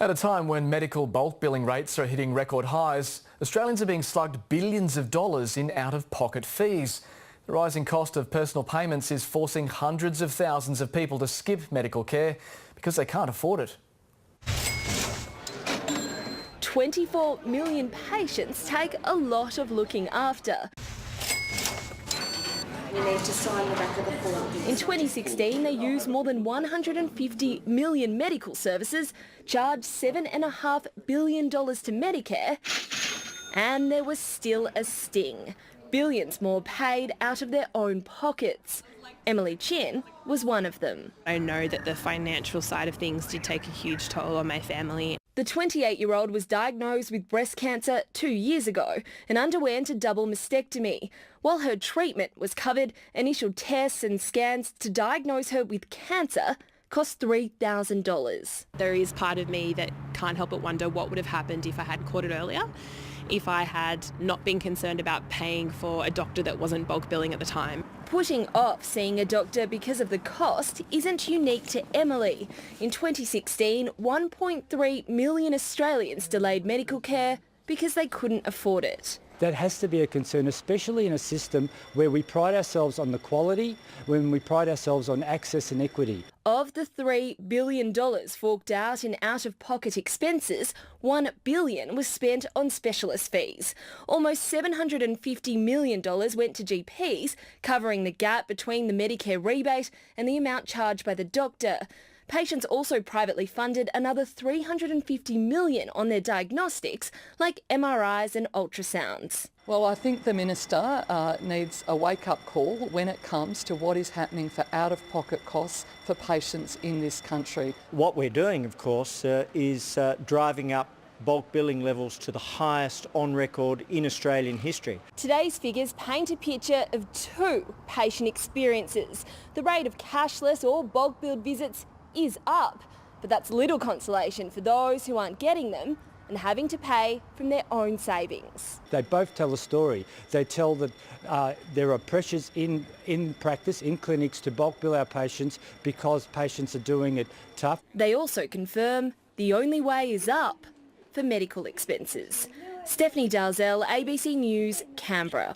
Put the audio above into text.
At a time when medical bulk billing rates are hitting record highs, Australians are being slugged billions of dollars in out-of-pocket fees. The rising cost of personal payments is forcing hundreds of thousands of people to skip medical care because they can't afford it. 24 million patients take a lot of looking after. You need to sign the back of the form. In 2016, they used more than 150 million medical services, charged $7.5 billion to Medicare, and there was still a sting. Billions more paid out of their own pockets. Emily Chin was one of them. I know that the financial side of things did take a huge toll on my family. The 28-year-old was diagnosed with breast cancer 2 years ago and underwent a double mastectomy. While her treatment was covered, initial tests and scans to diagnose her with cancer cost $3,000. There is part of me that can't help but wonder what would have happened if I had caught it earlier, if I had not been concerned about paying for a doctor that wasn't bulk billing at the time. Putting off seeing a doctor because of the cost isn't unique to Emily. In 2016, 1.3 million Australians delayed medical care because they couldn't afford it. That has to be a concern, especially in a system where we pride ourselves on the quality, when we pride ourselves on access and equity. Of the $3 billion forked out in out-of-pocket expenses, $1 billion was spent on specialist fees. Almost $750 million went to GPs, covering the gap between the Medicare rebate and the amount charged by the doctor. Patients also privately funded another $350 million on their diagnostics, like MRIs and ultrasounds. Well, I think the Minister needs a wake-up call when it comes to what is happening for out-of-pocket costs for patients in this country. What we're doing, of course, is driving up bulk billing levels to the highest on record in Australian history. Today's figures paint a picture of two patient experiences. The rate of cashless or bulk billed visits is up, but that's little consolation for those who aren't getting them and having to pay from their own savings. They both tell a story. They tell that there are pressures in practice, in clinics, to bulk bill our patients because patients are doing it tough. They also confirm the only way is up for medical expenses. Stephanie Dalzell, ABC News, Canberra.